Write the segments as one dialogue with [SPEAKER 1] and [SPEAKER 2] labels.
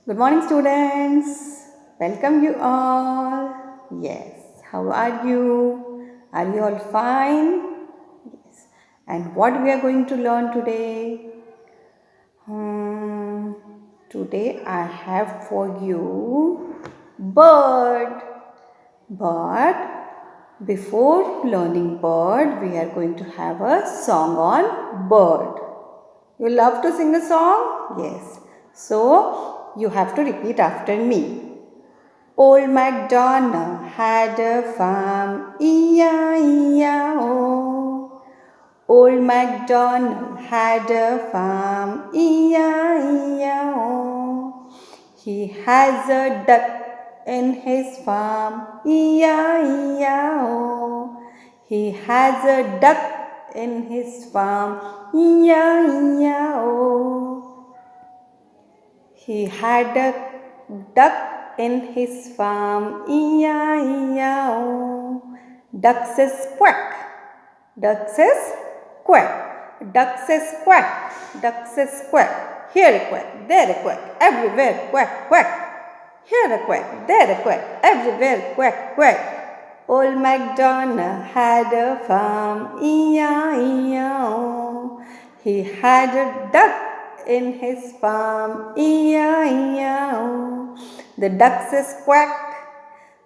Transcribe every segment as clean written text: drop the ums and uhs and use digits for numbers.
[SPEAKER 1] Good morning, students. Welcome you all. Yes, how are you? Are you all fine? Yes. And what we are going to learn today? Hmm, Today I have for you bird. But before learning bird, we are going to have a song on bird. You love to sing a song? Yes. So you have to repeat after me. Old MacDonald had a farm, E-I-E-I-O. Old MacDonald had a farm, E-I-E-I-O. He has a duck in his farm, E-I-E-I-O. He has a duck in his farm, E-I-E-I-O. He had a duck in his farm, E-I-E-I-O. Duck says quack. Duck says quack. Duck says quack. Duck says quack. Here a quack, there a quack, everywhere quack, quack. Here a quack, there a quack, everywhere quack, quack. Old MacDonald had a farm, E-I-E-I-O. He had a duck in his farm, E-I-E-I-O. The duck says quack.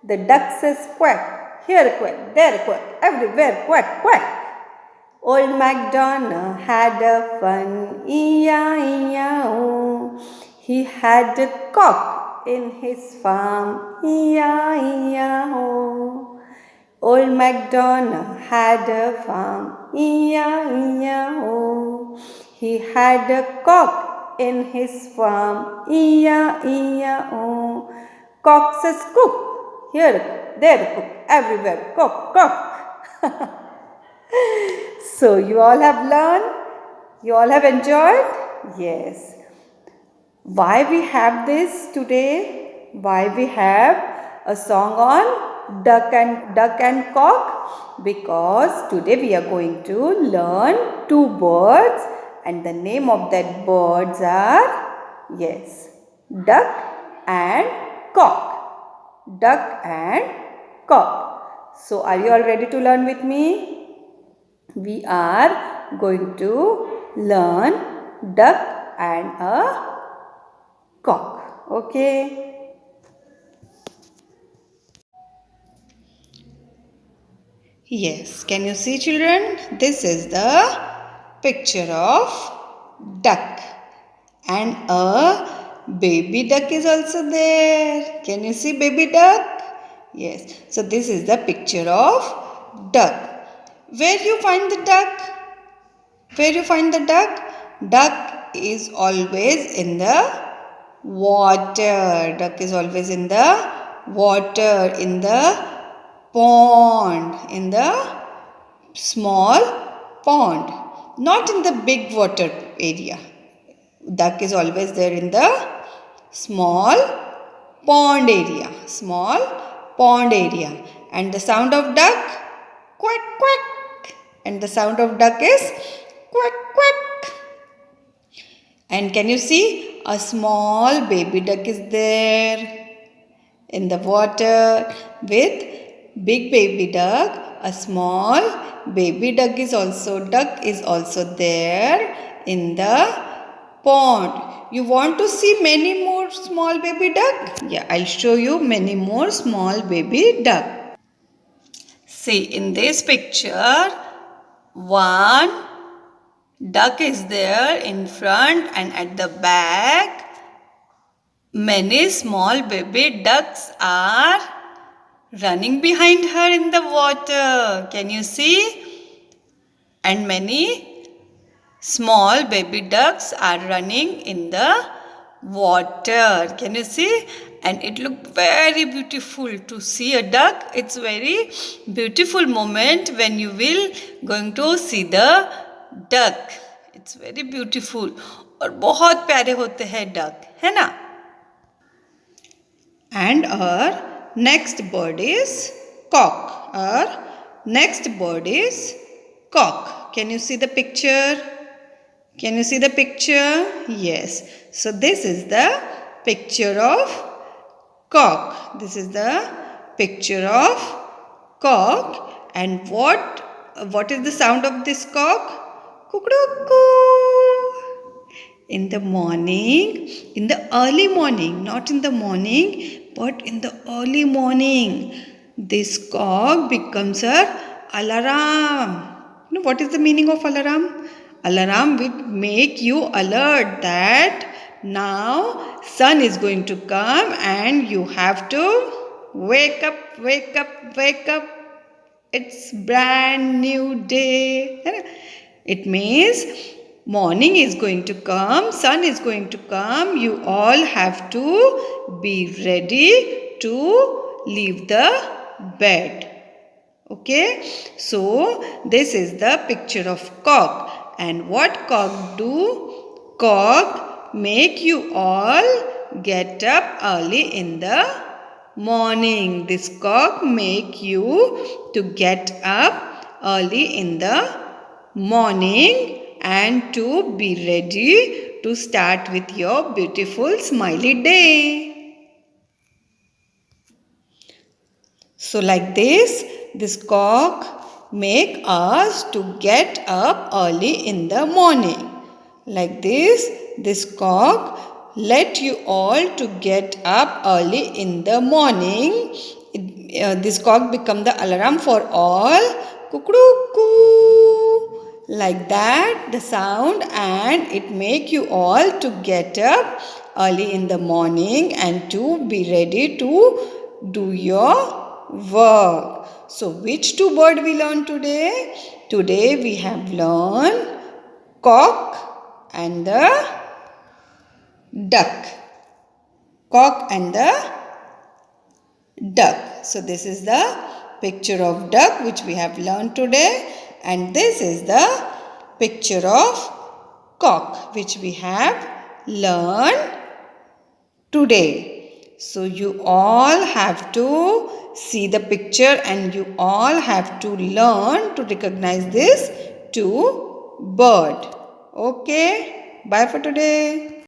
[SPEAKER 1] The duck says quack. Here a quack, there a quack, everywhere quack, quack. Old MacDonald had a fun, E-I-E-I-O. He had a cock in his farm, E-I-E-I-O. Old MacDonald had a farm, E-I-E-I-O. He had a cock in his farm, E-I-E-I-O. Cock says cook, here cook, there cook, everywhere cook, cook. So you all have learned? You all have enjoyed? Yes. Why we have this today? Why we have a song on duck and cock? Because today we are going to learn two birds and the name of that birds are, yes, duck and cock. Duck and cock. So are you all ready to learn with me? We are going to learn duck and a cock. Okay. Yes. Can you see, children? This is the picture of duck. And a baby duck is also there. Can you see baby duck? Yes. So this is the picture of duck. Where you find the duck? Where you find the duck? Duck is always in the water. Duck is always in the water, in the pond, in the small pond, not in the big water area. Duck is always there in the small pond area, small pond area. And the sound of duck, quack, quack. And the sound of duck is quack, quack. And can you see a small baby duck is there in the water with big baby duck. A small baby duck is also there in the pond. You want to see many more small baby duck? Yeah, I'll show you many more small baby duck. See, in this picture, one duck is there in front and at the back. Many small baby ducks are running behind her in the water. Can you see? And many small baby ducks are running in the water. Can you see? And it looked very beautiful to see a duck. It's very beautiful moment when you will going to see the duck. It's very beautiful. और बहुत प्यारे होते हैं duck, है ना? And our next bird is cock. Our next bird is cock. Can you see the picture? Can you see the picture? Yes. So this is the picture of cock. This is the picture of cock. And what is the sound of this cock? Cuckoo. In the morning, in the early morning, not in the morning, but in the early morning, this cock becomes an alarm. You know what is the meaning of alarm? Alarm will make you alert that now sun is going to come and you have to wake up, wake up, wake up. It's brand new day. It means morning is going to come, sun is going to come. You all have to be ready to leave the bed. Okay, so this is the picture of cock. And what cock do? Cock make you all get up early in the morning. This cock make you to get up early in the morning and to be ready to start with your beautiful smiley day. So like this cock make us to get up early in the morning. Like this cock let you all to get up early in the morning. This cock become the alarm for all. Cuckoo. Like that the sound, and it make you all to get up early in the morning and to be ready to do your work. So which two birds we learned today? Today we have learned cock and the duck. Cock and the duck. So this is the picture of duck which we have learned today, and this is the picture of cock which we have learned today. So you all have to see the picture and you all have to learn to recognize this two bird. Okay, bye for today.